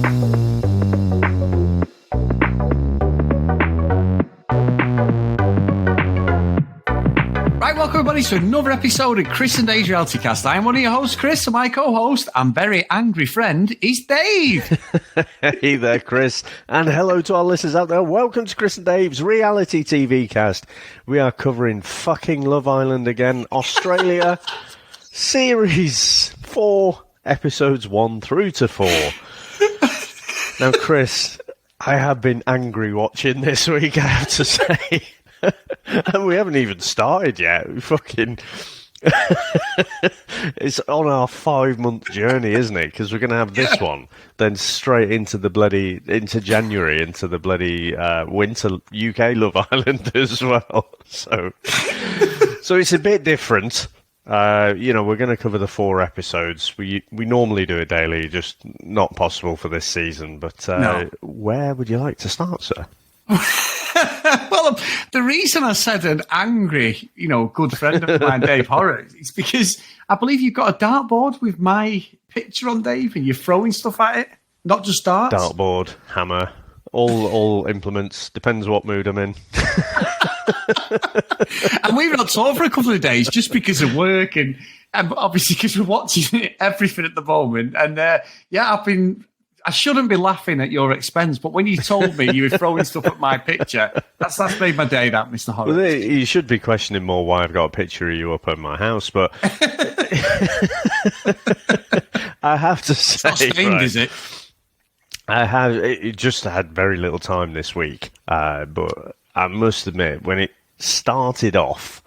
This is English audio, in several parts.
Welcome everybody to another episode of Chris and Dave's Reality Cast. I'm one of your hosts, Chris, and my co-host and very angry friend is Dave. Hey there, Chris, and hello to our listeners out there. Welcome to Chris and Dave's Reality TV Cast. We are covering fucking Love Island again, Australia, Series 4, Episodes 1 through to 4. Now, Chris, I have been angry watching this week, I have to say. And we haven't even started yet. We fucking... It's on our 5-month journey, isn't it? Because we're going to have this one, then straight into the bloody... into January, into the bloody winter UK Love Island as well. So it's a bit different. We're going to cover the 4 episodes. We normally do it daily, just not possible for this season. But no. Where would you like to start, sir? Well, the reason I said an angry, good friend of mine, Dave Horrocks, is because I believe you've got a dartboard with my picture on, Dave, and you're throwing stuff at it, not just darts. Dartboard, hammer, all implements, depends what mood I'm in. And we've not talked for a couple of days just because of work and obviously because we're watching everything at the moment. And I shouldn't be laughing at your expense, but when you told me you were throwing stuff at my picture, that's made my day, that, Mr. Horrocks. Well, you should be questioning more why I've got a picture of you up at my house, but I have to say... It's not stained, is it? It just had very little time this week, but I must admit, when it started off,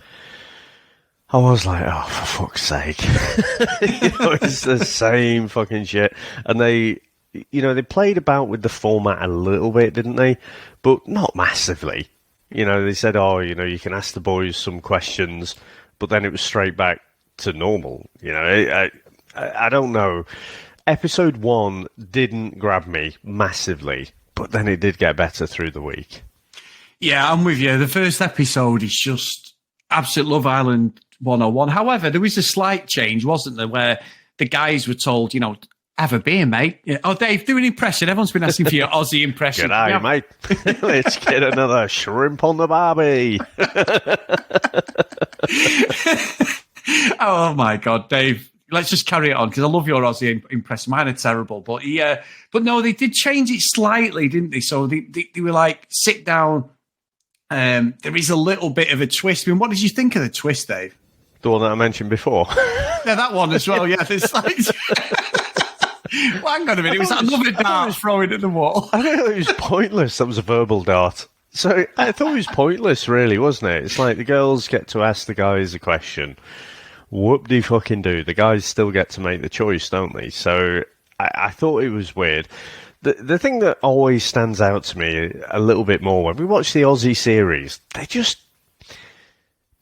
I was like, oh, for fuck's sake. It's the same fucking shit. And they played about with the format a little bit, didn't they? But not massively. They said, you can ask the boys some questions, but then it was straight back to normal. I don't know. Episode 1 didn't grab me massively, but then it did get better through the week. Yeah, I'm with you. The first episode is just absolute Love Island 101. However, there was a slight change, wasn't there, where the guys were told, have a beer, mate. Yeah. Oh, Dave, do an impression. Everyone's been asking for your Aussie impression. G'day, mate. Let's get another shrimp on the barbie. Oh, my God, Dave. Let's just carry it on, because I love your Aussie impression. Mine are terrible. But no, they did change it slightly, didn't they? So they were like, sit down. There is a little bit of a twist. I mean, what did you think of the twist, Dave? The one that I mentioned before. Yeah, that one as well. Yeah, there's like... Well, hang on a minute. It was another dart throwing at the wall. I thought it was pointless. That was a verbal dart. So I thought it was pointless, really, wasn't it? It's like the girls get to ask the guys a question. Whoop-de-fucking-do. The guys still get to make the choice, don't they? So I thought it was weird. The thing that always stands out to me a little bit more, when we watch the Aussie series, they just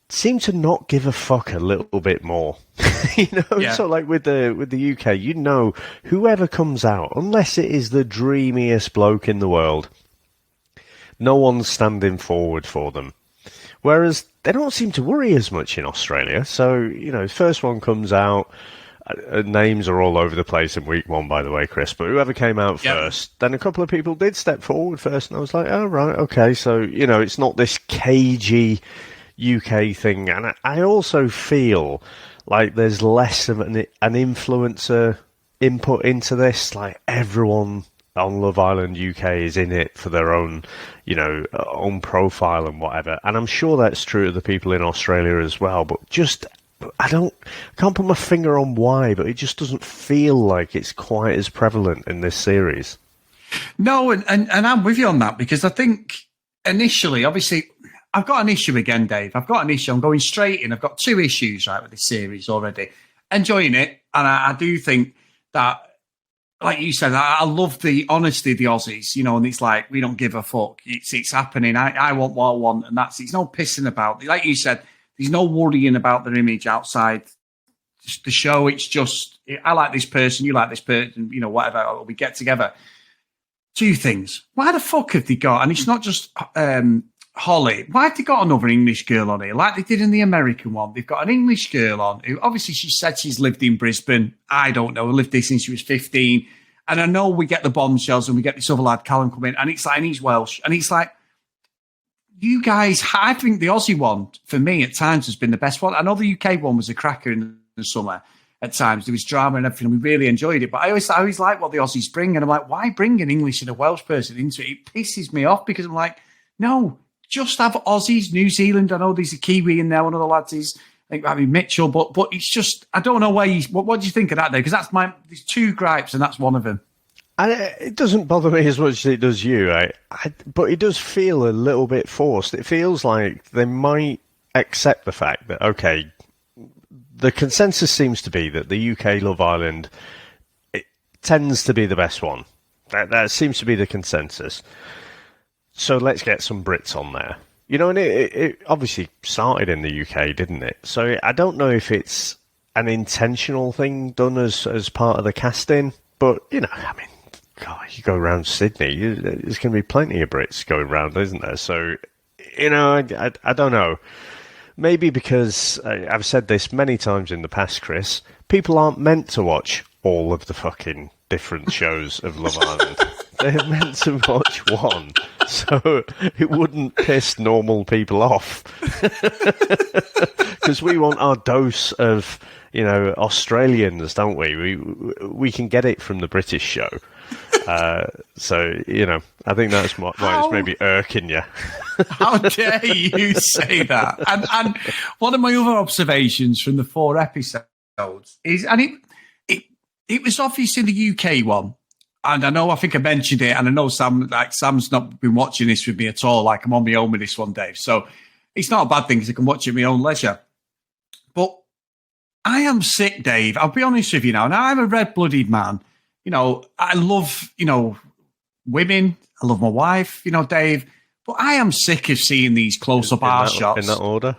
seem to not give a fuck a little bit more. Yeah. So like with the UK, whoever comes out, unless it is the dreamiest bloke in the world, no one's standing forward for them. Whereas they don't seem to worry as much in Australia. So, first one comes out, names are all over the place in week 1, by the way, Chris, but whoever came out first, then a couple of people did step forward first, and I was like, oh, right, okay, so, it's not this cagey UK thing. And I also feel like there's less of an influencer input into this. Like, everyone on Love Island UK is in it for their own, own profile and whatever. And I'm sure that's true of the people in Australia as well. But just, I can't put my finger on why, but it just doesn't feel like it's quite as prevalent in this series. No, and I'm with you on that, because I think initially, obviously, I've got an issue again, Dave. I've got an issue. I'm going straight in. I've got 2 issues, right, with this series already. Enjoying it. And I do think that, like you said, I love the honesty of the Aussies, and it's like, we don't give a fuck. It's happening. I want what I want, and that's, it's no pissing about. Like you said, there's no worrying about their image outside the show. It's just, I like this person, you like this person, whatever, or we get together. 2 things. Why the fuck have they got, and it's not just Holly, why have they got another English girl on here, like they did in the American one? They've got an English girl on, who obviously she said she's lived in Brisbane. I don't know, lived there since she was 15. And I know we get the bombshells and we get this other lad, Callum, come in, and it's like, and he's Welsh. And it's like, you guys, I think the Aussie one, for me, at times has been the best one. I know the UK one was a cracker in the summer at times. There was drama and everything, and we really enjoyed it. But I always like what the Aussies bring. And I'm like, why bring an English and a Welsh person into it? It pisses me off because I'm like, no, just have Aussies, New Zealand. I know there's a Kiwi in there, one of the lads is, I mean, Mitchell, but it's just, I don't know why what do you think of that, though? Because there's two gripes, and that's one of them. And it doesn't bother me as much as it does you, right? But it does feel a little bit forced. It feels like they might accept the fact that, okay, the consensus seems to be that the UK Love Island, it tends to be the best one. That seems to be the consensus. So let's get some Brits on there. You know, and it obviously started in the UK, didn't it? So I don't know if it's an intentional thing done as part of the casting, but, you know, I mean, God, you go around Sydney, there's going to be plenty of Brits going around, isn't there? So, you know, I don't know. Maybe because I've said this many times in the past, Chris, people aren't meant to watch all of the fucking different shows of Love Island. They're meant to watch one, so it wouldn't piss normal people off. Because we want our dose of, you know, Australians, don't we? We can get it from the British show. So, you know, I think that's why it's maybe irking you. How dare you say that? And one of my other observations from the 4 episodes is, and it was obvious in the UK one, and I think I mentioned it, and I know Sam's not been watching this with me at all. Like, I'm on my own with this one, Dave. So it's not a bad thing because I can watch it at my own leisure. But I am sick, Dave. I'll be honest with you now. Now, I'm a red-blooded man. You know, I love, you know, women. I love my wife, you know, Dave. But I am sick of seeing these close-up arse shots. In that order?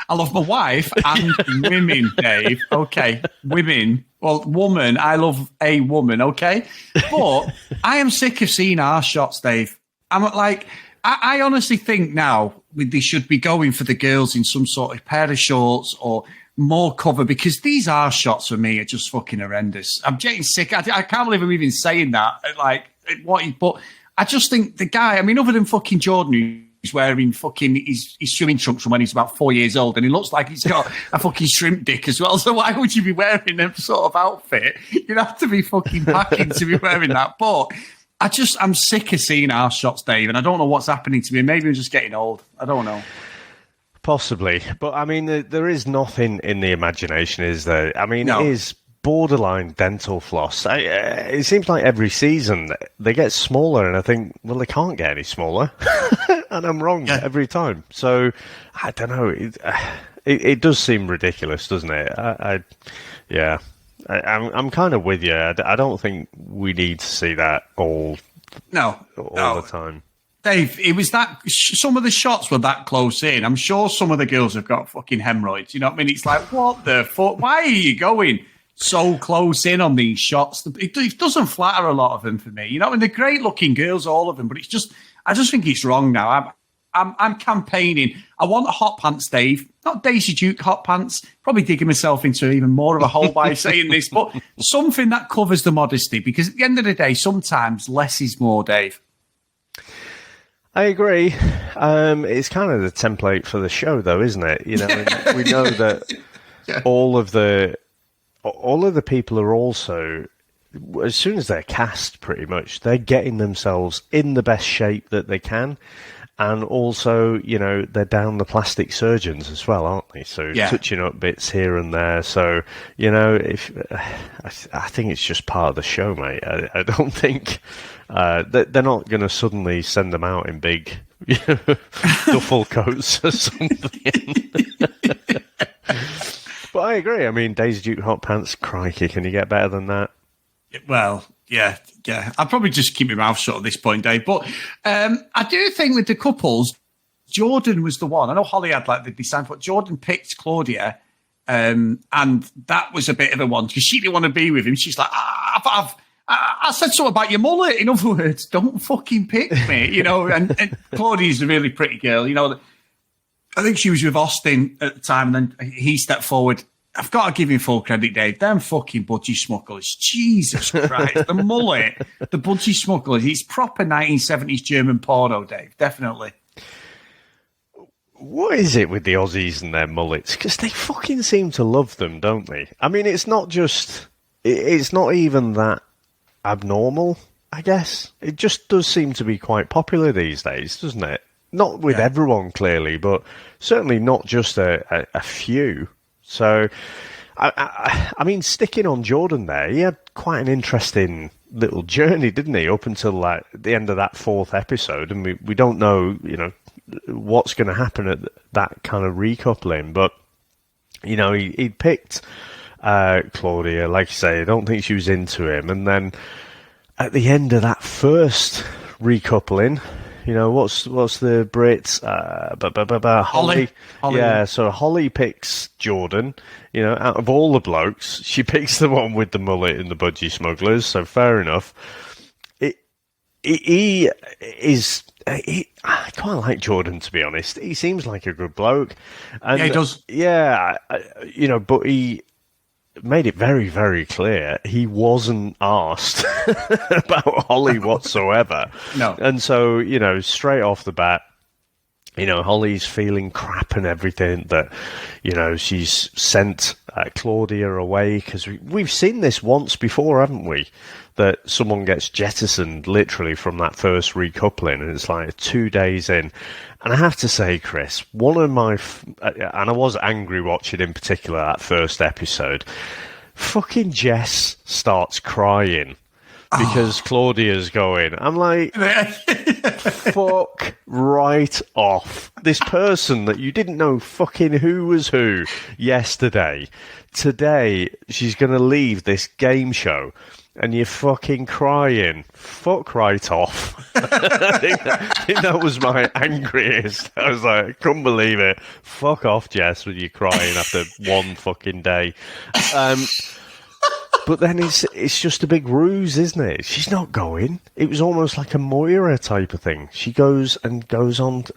I love my wife and women, Dave. Okay, women. Well, woman, I love a woman, okay? But I am sick of seeing arse shots, Dave. I'm like, I honestly think now they should be going for the girls in some sort of pair of shorts or more cover, because these arse shots for me are just fucking horrendous. I'm getting sick. I can't believe I'm even saying that. Like, but I just think the guy, I mean, other than fucking Jordan, he's wearing fucking his swimming trunks from when he's about 4 years old, and he looks like he's got a fucking shrimp dick as well. So why would you be wearing a sort of outfit? You'd have to be fucking packing to be wearing that. But I'm sick of seeing arse shots, Dave, and I don't know what's happening to me. Maybe I'm just getting old. I don't know. Possibly. But, I mean, there is nothing in the imagination, is there? I mean, No. It is borderline dental floss. It seems like every season they get smaller, and I think, well, they can't get any smaller. And I'm wrong every time. So, I don't know. It does seem ridiculous, doesn't it? Yeah. I'm kind of with you. I don't think we need to see that all the time. Dave, it was that some of the shots were that close in. I'm sure some of the girls have got fucking hemorrhoids. You know what I mean? It's like, what the fuck? Why are you going so close in on these shots? It doesn't flatter a lot of them for me. You know, and they're great looking girls, all of them. But I just think it's wrong now. I'm campaigning. I want hot pants, Dave. Not Daisy Duke hot pants. Probably digging myself into even more of a hole by saying this, but something that covers the modesty. Because at the end of the day, sometimes less is more, Dave. I agree. It's kind of the template for the show, though, isn't it? You know, we know that all of the people are also, as soon as they're cast, pretty much, they're getting themselves in the best shape that they can. And also, you know, they're down the plastic surgeons as well, aren't they? So touching up bits here and there. So, you know, I think it's just part of the show, mate. I don't think they're not going to suddenly send them out in big duffel coats or something. But I agree. I mean, Daisy Duke hot pants, crikey, can you get better than that? Well, yeah. I'll probably just keep my mouth shut at this point, Dave. But I do think with the couples, Jordan was the one. I know Holly had like the design, but Jordan picked Claudia, and that was a bit of a one because she didn't want to be with him. She's like, I said something about your mullet. In other words, don't fucking pick me, you know. And Claudia's a really pretty girl, you know. I think she was with Austen at the time, and then he stepped forward. I've got to give him full credit, Dave. Them fucking budgie smugglers. Jesus Christ. The mullet, the budgie smugglers. It's proper 1970s German porno, Dave. Definitely. What is it with the Aussies and their mullets? Because they fucking seem to love them, don't they? I mean, it's not even that abnormal, I guess. It just does seem to be quite popular these days, doesn't it? Not with everyone, clearly, but certainly not just a few. So, I mean, sticking on Jordan there, he had quite an interesting little journey, didn't he? Up until like the end of that 4th episode, and we don't know, what's going to happen at that kind of recoupling. But he'd picked Claudia, like you say. I don't think she was into him, and then at the end of that first recoupling. What's the Brits? Holly. Yeah, so Holly picks Jordan. Out of all the blokes, she picks the one with the mullet and the budgie smugglers. So fair enough. I quite like Jordan, to be honest. He seems like a good bloke. And, he does. Yeah, but he made it very, very clear he wasn't asked about Holly whatsoever. No. And so, straight off the bat, Holly's feeling crap and everything that, she's sent Claudia away, because we've seen this once before, haven't we? That someone gets jettisoned literally from that first recoupling, and it's like 2 days in. And I have to say, Chris, one of my... and I was angry watching in particular that first episode. Fucking Jess starts crying because Claudia's going. I'm like, fuck right off. This person that you didn't know fucking who was who yesterday. Today, she's going to leave this game show. And you're fucking crying. Fuck right off. I think that was my angriest. I was like, I couldn't believe it. Fuck off, Jess, with you crying after one fucking day. But then it's just a big ruse, isn't it? She's not going. It was almost like a Moira type of thing. She goes on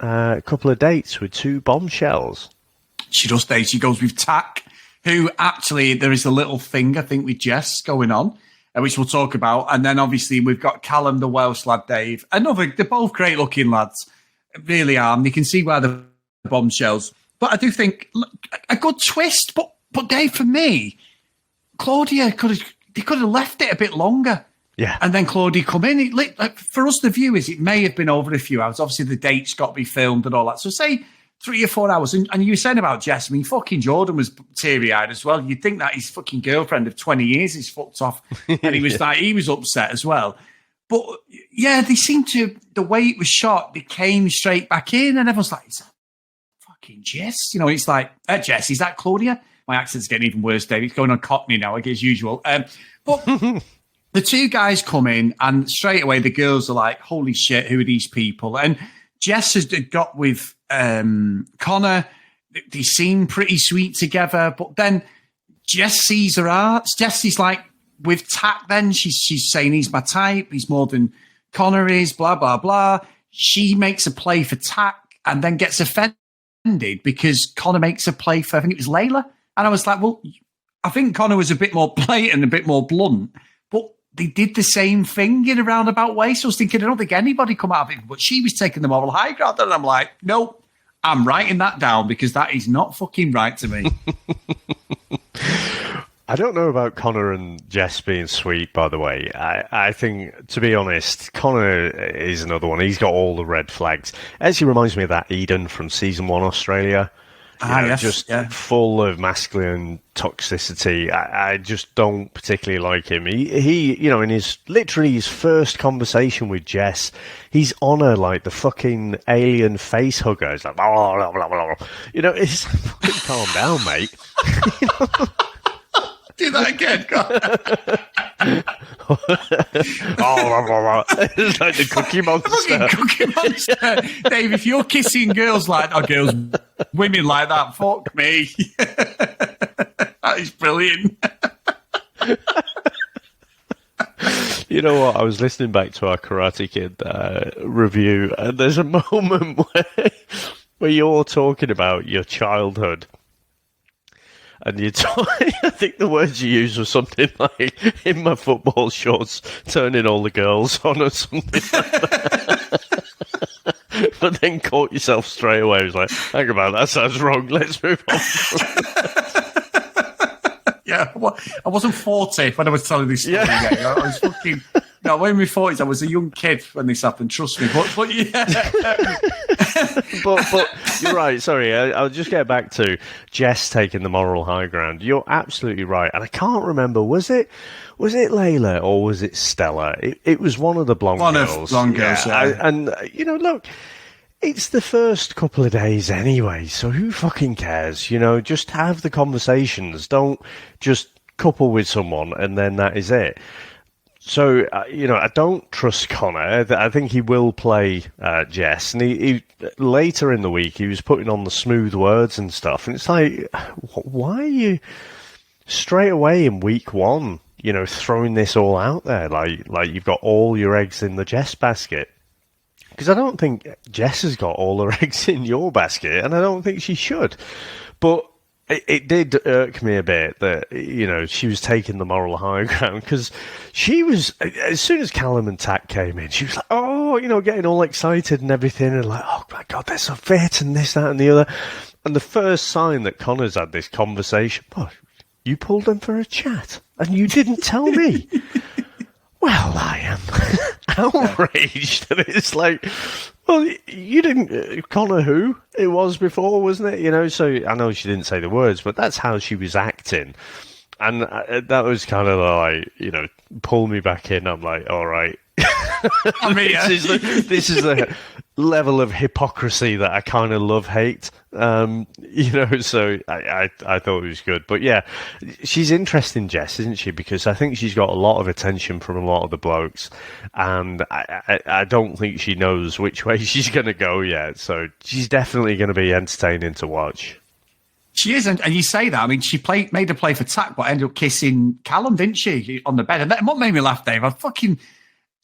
a couple of dates with 2 bombshells. She does date. She goes with Tack, who actually, there is a little thing, I think, with Jess going on, which we'll talk about. And then obviously we've got Callum, the Welsh lad, Dave. They're both great looking lads, really are. And you can see why the bombshells. But I do think a good twist. But Dave, for me, Claudia could have left it a bit longer. Yeah. And then Claudia come in. For us, the viewers, it may have been over a few hours. Obviously, the date's got to be filmed and all that. So say 3 or 4 hours. And you were saying about Jess, I mean, fucking Jordan was teary-eyed as well. You'd think that his fucking girlfriend of 20 years is fucked off. And he was he was upset as well. But, yeah, they seemed to, the way it was shot, they came straight back in. And everyone's like, is that fucking Jess? It's like, Jess, is that Claudia? My accent's getting even worse, Dave. It's going on Cockney now, like as usual. But the 2 guys come in, and straight away the girls are like, holy shit, who are these people? And Jess has got with Connor. They seem pretty sweet together, but then Jess sees her arts. Jess is like, with Tack then, she's saying he's my type, he's more than Connor is, blah, blah, blah. She makes a play for Tack and then gets offended because Connor makes a play for, I think it was Layla. And I was like, well, I think Connor was a bit more blatant, a bit more blunt, but they did the same thing in a roundabout way. So I was thinking, I don't think anybody come out of it, but she was taking the moral high ground. And I'm like, nope, I'm writing that down because that is not fucking right to me. I don't know about Connor and Jess being sweet, by the way. I think, to be honest, Connor is another one. He's got all the red flags. Actually reminds me of that Eden from season 1 Australia. Yes, just full of masculine toxicity. I just don't particularly like him. He in his first conversation with Jess, he's on her like the fucking alien face hugger. It's like, blah, blah, blah, blah. It's fucking calm down, mate. Do that again, God. It's like the Cookie Monster. Cookie Monster. Dave, if you're kissing girls like that, women like that, fuck me. That is brilliant. You know what? I was listening back to our Karate Kid review, and there's a moment where where you're talking about your childhood. And I think the words you used were something like, in my football shorts, turning all the girls on or something like that. But then caught yourself straight away. It was like, hang about, that sounds wrong. Let's move on. Yeah, well, I wasn't 40 when I was telling this story. Yeah. Yeah. I was fucking... No, when in my 40s, I was a young kid when this happened, trust me. But yeah. but you're right, sorry, I'll just get back to Jess taking the moral high ground. You're absolutely right. And I can't remember, was it Layla or was it Stella? It was one of the blonde girls. One of blonde girls, yeah. And, look, it's the first couple of days anyway, so who fucking cares? Just have the conversations. Don't just couple with someone and then that is it. So, I don't trust Connor. I think he will play Jess. And he later in the week, he was putting on the smooth words and stuff. And it's like, why are you straight away in week one, throwing this all out there? Like you've got all your eggs in the Jess basket. Because I don't think Jess has got all her eggs in your basket. And I don't think she should. But it did irk me a bit that, she was taking the moral high ground because she was, as soon as Callum and Tack came in, she was like, getting all excited and everything and like, oh my God, they're so fit and this, that and the other. And the first sign that Connor's had this conversation, you pulled them for a chat and you didn't tell me. Well, I am outraged. And it's like, well, you didn't, Connor who it was before, wasn't it? So I know she didn't say the words, but that's how she was acting. And that was kind of like, pull me back in. I'm like, all right. I mean, this is a level of hypocrisy that I kind of love-hate. So I thought it was good. But yeah, she's interesting, Jess, isn't she? Because I think she's got a lot of attention from a lot of the blokes. And I don't think she knows which way she's going to go yet. So she's definitely going to be entertaining to watch. She isn't, and you say that. I mean, she made a play for Tack, but ended up kissing Callum, didn't she, on the bed? And what made me laugh, Dave,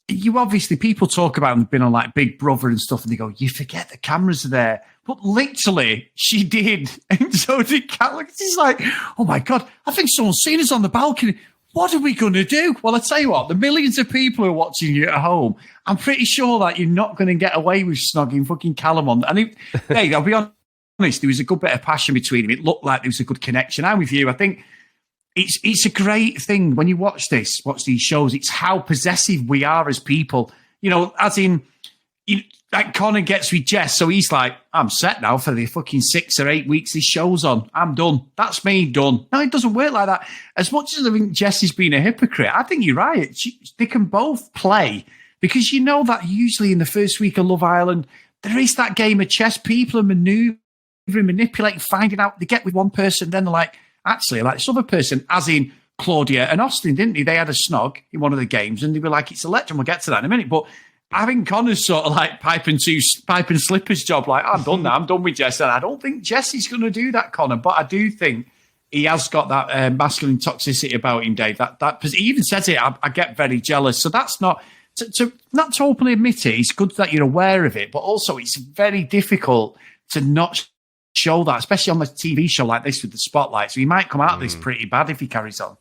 you obviously, people talk about them being on like Big Brother and stuff, and they go, you forget the cameras are there. But literally, she did. And so did Callum. She's like, oh my God, I think someone's seen us on the balcony. What are we going to do? Well, I tell you what, the millions of people who are watching you at home, I'm pretty sure that you're not going to get away with snogging fucking Callum on. And Dave, I'll be honest, there was a good bit of passion between them. It looked like there was a good connection. I'm with you. I think it's a great thing when you watch these shows. It's how possessive we are as people. As in, like Connor gets with Jess, so he's like, I'm set now for the fucking 6 or 8 weeks this show's on. I'm done. That's me done. No, it doesn't work like that. As much as I think Jess is being a hypocrite, I think you're right. They can both play because that usually in the first week of Love Island, there is that game of chess. People are manipulating, finding out. They get with one person, then they're like, actually, like this other person, as in Claudia and Austen, didn't they? They had a snog in one of the games, and they were like, it's a legend. We'll get to that in a minute. But I think Connor's sort of like pipe and slippers job. Like, I'm done now. I'm done with Jess. And I don't think Jesse's going to do that, Connor. But I do think he has got that masculine toxicity about him, Dave. That he even says it. I get very jealous. So that's not not to openly admit it. It's good that you're aware of it, but also it's very difficult to not show that, especially on a TV show like this with the spotlight. So he might come out of this pretty bad if he carries on.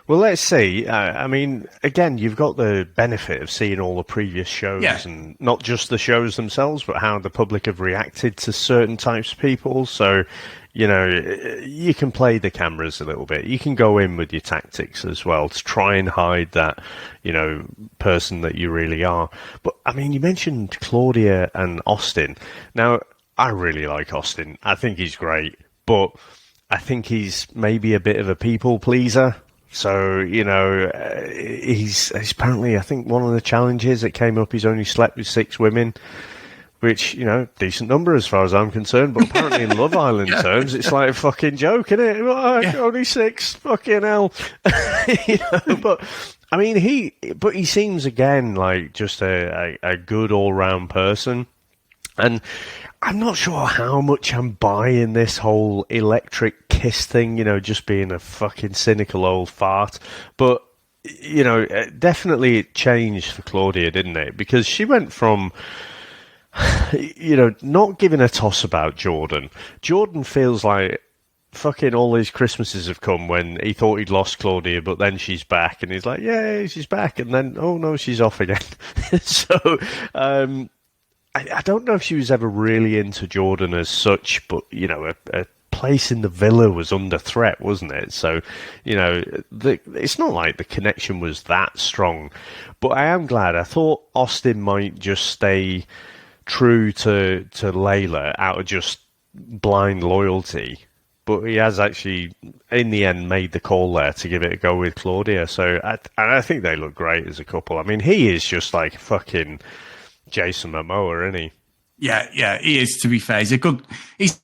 Well, let's see. I mean, again, you've got the benefit of seeing all the previous shows, and not just the shows themselves, but how the public have reacted to certain types of people. So, you can play the cameras a little bit. You can go in with your tactics as well to try and hide that, person that you really are. But, I mean, you mentioned Claudia and Austen. Now, I really like Austen. I think he's great, but I think he's maybe a bit of a people pleaser. So, he's apparently, I think one of the challenges that came up, he's only slept with 6 women, which, decent number as far as I'm concerned. But apparently in Love Island terms, it's like a fucking joke, isn't it? Only 6, fucking hell. But, I mean, he seems, again, like just a good all-round person. And I'm not sure how much I'm buying this whole electric kiss thing, just being a fucking cynical old fart. But, definitely it changed for Claudia, didn't it? Because she went from not giving a toss about Jordan. Jordan feels like fucking all his Christmases have come when he thought he'd lost Claudia, but then she's back, and he's like, yay, she's back, and then, oh no, she's off again. So, I don't know if she was ever really into Jordan as such, but, a place in the villa was under threat, wasn't it? So, it's not like the connection was that strong. But I am glad. I thought Austen might just stay true to Layla out of just blind loyalty. But he has actually, in the end, made the call there to give it a go with Claudia. So I think they look great as a couple. I mean, he is just like fucking Jason Momoa, isn't he? Yeah, he is, to be fair. He's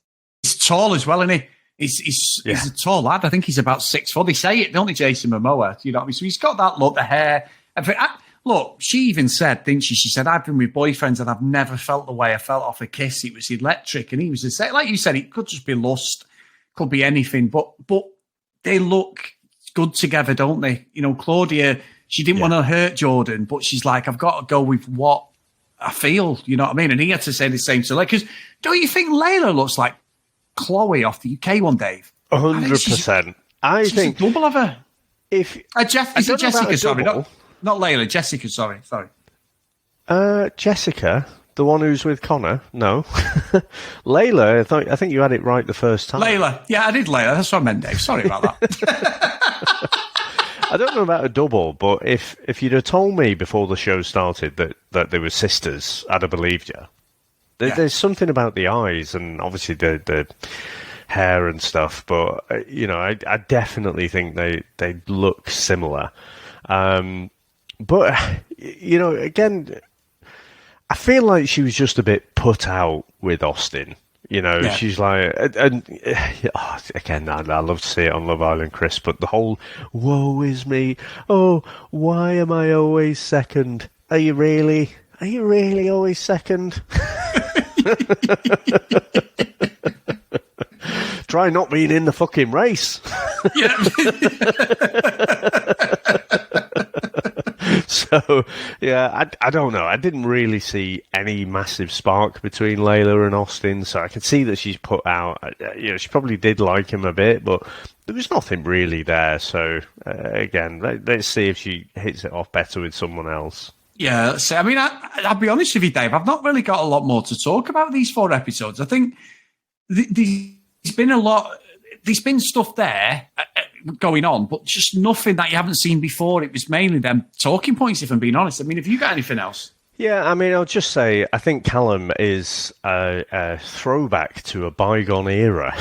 tall as well, isn't he? He's a tall lad. I think he's about 6'4". They say it, don't they, Jason Momoa? You know what I mean? So he's got that look, the hair. Look, she even said, didn't she? She said, I've been with boyfriends and I've never felt the way I felt off a kiss. It was electric. And he was the same. Like you said, it could just be lust, could be anything. But they look good together, don't they? Claudia, she didn't want to hurt Jordan, but she's like, I've got to go with what I feel. You know what I mean? And he had to say the same to Layla. Because don't you think Layla looks like Chloe off the UK one, Dave? 100%. I think a double of her. If Jessica? Sorry, not Layla. Jessica. Sorry. Jessica, the one who's with Connor. No, Layla. I think you had it right the first time. Layla. Yeah, I did Layla. That's what I meant, Dave. Sorry about that. I don't know about a double, but if you'd have told me before the show started that they were sisters, I'd have believed you. There's something about the eyes and obviously the hair and stuff, but I definitely think they look similar. But again, I feel like she was just a bit put out with Austen. She's like, and again, I love to see it on Love Island, Chris, but the whole woe is me. Oh, why am I always second? Are you really always second? Try not being in the fucking race. Yeah. So, yeah, I don't know. I didn't really see any massive spark between Layla and Austen, so I can see that she's put out, she probably did like him a bit, but there was nothing really there. So, again, let's see if she hits it off better with someone else. Yeah, so, I mean, I'll be honest with you, Dave, I've not really got a lot more to talk about these 4 episodes. I think there's been stuff there going on, but just nothing that you haven't seen before. It was mainly them talking points, if I'm being honest. I mean, have you got anything else? Yeah, I mean, I'll just say, I think Callum is a throwback to a bygone era.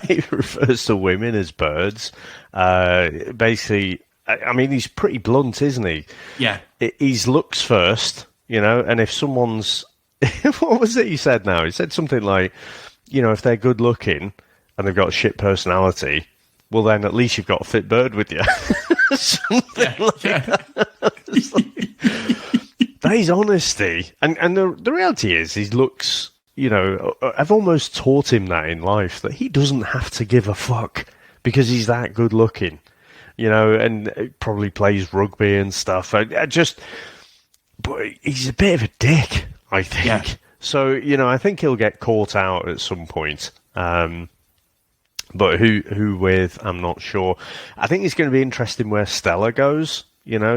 He refers to women as birds. Basically, I mean, he's pretty blunt, isn't he? Yeah. He's looks first, and if someone's... What was it he said now? He said something like, if they're good looking and they've got a shit personality, well, then at least you've got a fit bird with you. Something like that. That is honesty. And the reality is, he looks, I've almost taught him that in life, that he doesn't have to give a fuck because he's that good looking, and probably plays rugby and stuff. But he's a bit of a dick, I think. Yeah. So, I think he'll get caught out at some point. But who with, I'm not sure. I think it's going to be interesting where Stella goes,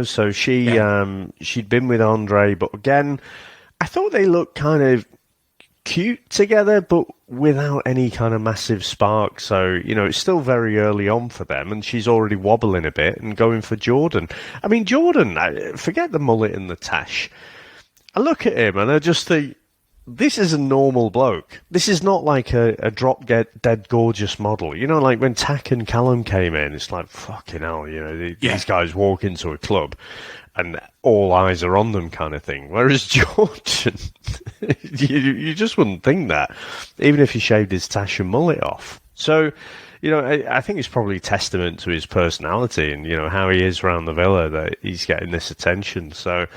So she'd been with Andre, but again, I thought they looked kind of cute together, but without any kind of massive spark. So, it's still very early on for them, and she's already wobbling a bit and going for Jordan. I mean, Jordan, forget the mullet and the tash. I look at him and I just think, this is a normal bloke. This is not like a drop-dead gorgeous model. Like when Tack and Callum came in, it's like, fucking hell, these guys walk into a club and all eyes are on them kind of thing. Whereas Jordan, you just wouldn't think that, even if he shaved his tash and mullet off. So, I think it's probably testament to his personality and, how he is around the villa that he's getting this attention. So...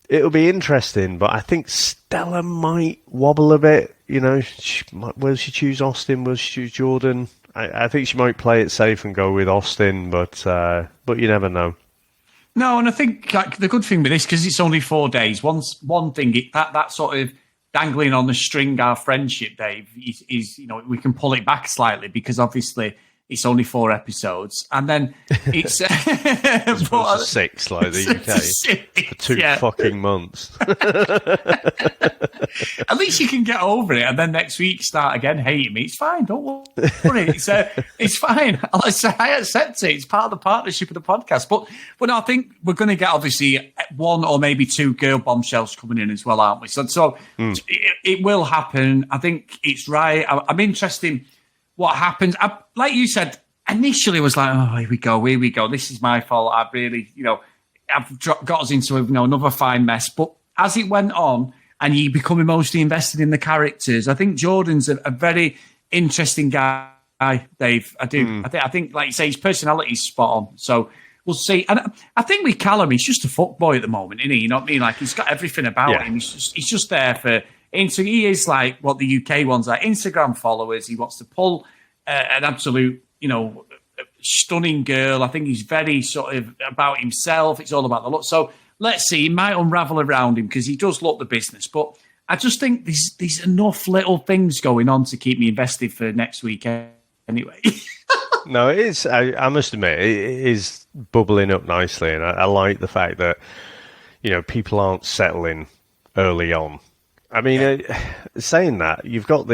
it'll be interesting, but I think Stella might wobble a bit. Will she choose Austen? Will she choose Jordan? I think she might play it safe and go with Austen, but you never know. No, and I think the good thing with this, because it's only 4 days, one thing that sort of dangling on the string our friendship, Dave, is we can pull it back slightly because obviously it's only 4 episodes, and then it's as opposed to 6 like the UK for 2 fucking months. At least you can get over it, and then next week start again hating me. It's fine, don't worry. It's fine. I accept it. It's part of the partnership of the podcast. But no, I think we're going to get obviously 1 or maybe 2 girl bombshells coming in as well, aren't we? So it will happen. I think it's right. I'm interested in what happens. Like you said, initially was like, oh, here we go. This is my fault. I've really, I've got us into another fine mess. But as it went on and you become emotionally invested in the characters, I think Jordan's a very interesting guy, Dave. I do. I think, like you say, his personality is spot on. So we'll see. And I think with Callum, he's just a fuckboy at the moment, isn't he? You know what I mean? Like, he's got everything about him. He's just there for... So he is like what the UK ones are, Instagram followers. He wants to pull an absolute, stunning girl. I think he's very sort of about himself. It's all about the look. So let's see. He might unravel around him because he does look the business. But I just think there's enough little things going on to keep me invested for next week anyway. No, it is. I must admit, it is bubbling up nicely. And I like the fact that, people aren't settling early on. I mean, saying that, you've got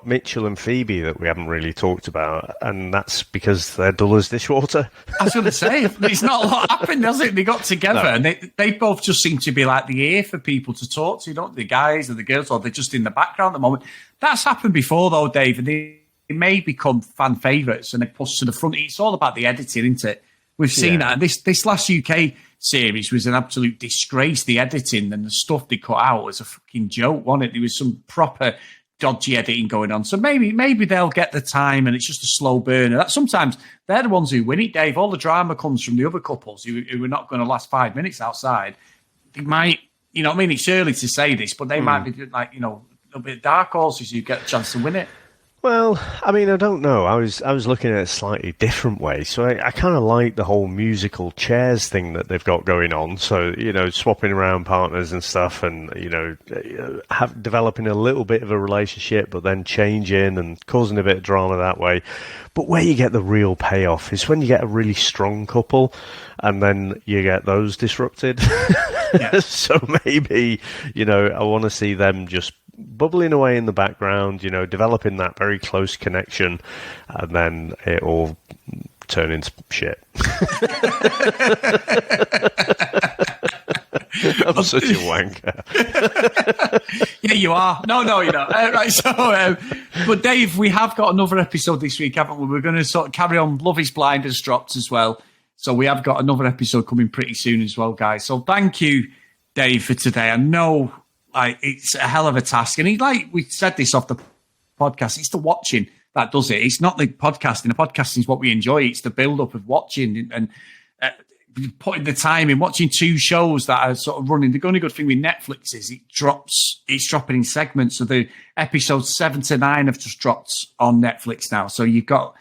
Mitchell and Phoebe that we haven't really talked about, and that's because they're dull as dishwater. I was going to say, it's not a lot happened, has it? They got together, and they both just seem to be like the ear for people to talk to, the guys or the girls, or they're just in the background at the moment. That's happened before, though, Dave, and they may become fan favourites and they push to the front. It's all about the editing, isn't it? We've seen that. And this last UK series was an absolute disgrace. The editing and the stuff they cut out was a fucking joke, wasn't it? There was some proper dodgy editing going on. So maybe they'll get the time and it's just a slow burner. That sometimes they're the ones who win it, Dave. All the drama comes from the other couples who are not going to last 5 minutes outside. They might, it's early to say this, but they might be like, a little bit dark horses who get a chance to win it. Well, I mean, I don't know. I was looking at it a slightly different way. So I kind of like the whole musical chairs thing that they've got going on. So, swapping around partners and stuff and, developing a little bit of a relationship, but then changing and causing a bit of drama that way. But where you get the real payoff is when you get a really strong couple and then you get those disrupted. So maybe, I want to see them just bubbling away in the background, developing that very close connection, and then it all turn into shit. I'm such a wanker. Yeah, you are. No, you're not. Right, so, but Dave, we have got another episode this week, haven't we? We're going to sort of carry on. Love is Blind has dropped as well. So we have got another episode coming pretty soon as well, guys. So thank you, Dave, for today. I know it's a hell of a task. And we said this off the podcast, it's the watching that does it. It's not the podcasting. The podcasting is what we enjoy. It's the build-up of watching and putting the time in, watching 2 shows that are sort of running. The only good thing with Netflix is it's dropping in segments. So the episodes 7 to 9 have just dropped on Netflix now. So you've got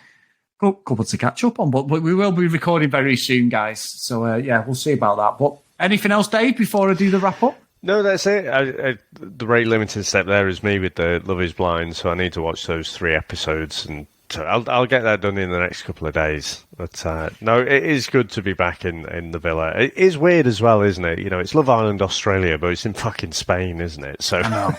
a couple to catch up on, but we will be recording very soon, guys. So, we'll see about that. But anything else, Dave, before I do the wrap-up? No, that's it. The rate limited step there is me with the Love is Blind, so I need to watch those 3 episodes, and I'll get that done in the next couple of days. But no, it is good to be back in the villa. It is weird as well, isn't it? It's Love Island, Australia, but it's in fucking Spain, isn't it? So I know.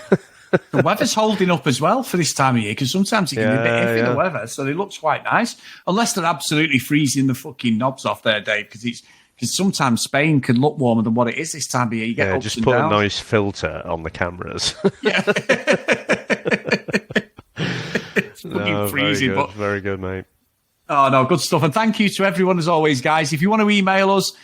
The weather's holding up as well for this time of year, because sometimes it can be a bit iffy, the weather, so it looks quite nice. Unless they're absolutely freezing the fucking knobs off there, Dave, because sometimes Spain can look warmer than what it is this time of year. You get ups just and put downs. A nice filter on the cameras. Yeah. It's fucking freezing. Very good, very good, mate. Oh, no, good stuff. And thank you to everyone, as always, guys. If you want to email us,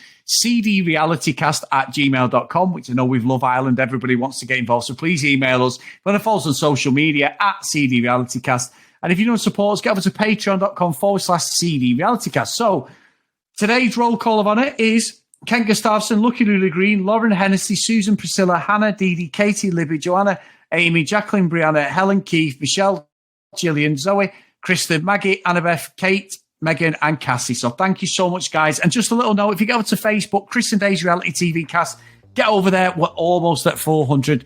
cdrealitycast@gmail.com, which I know with Love Island, everybody wants to get involved, so please email us. If you want to follow us on social media, @cdrealitycast. And if you want to support us, get over to patreon.com/cdrealitycast. So, today's roll call of honour is Ken Gustafsson, Lucky Lula Green, Lauren Hennessy, Susan Priscilla, Hannah, Dee Dee, Katie, Libby, Joanna, Amy, Jacqueline, Brianna, Helen, Keith, Michelle, Gillian, Zoe, Kristen, Maggie, Annabeth, Kate, Megan, and Cassie. So thank you so much, guys. And just a little note, if you go over to Facebook, Chris and Dave's Reality TV Cast, get over there. We're almost at 400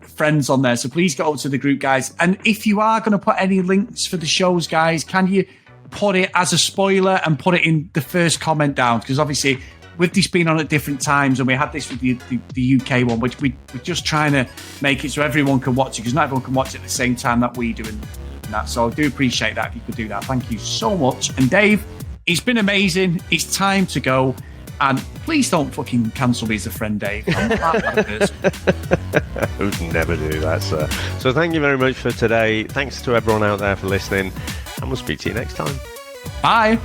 friends on there. So please go over to the group, guys. And if you are going to put any links for the shows, guys, can you put it as a spoiler and put it in the first comment down? Because obviously, with this being on at different times, and we had this with the UK one, which we're just trying to make it so everyone can watch it, because not everyone can watch it at the same time that we do and that. So I do appreciate that if you could do that. Thank you so much. And Dave, it's been amazing. It's time to go. And please don't fucking cancel me as a friend, Dave. I would never do that, sir. So thank you very much for today. Thanks to everyone out there for listening, and we'll speak to you next time. Bye.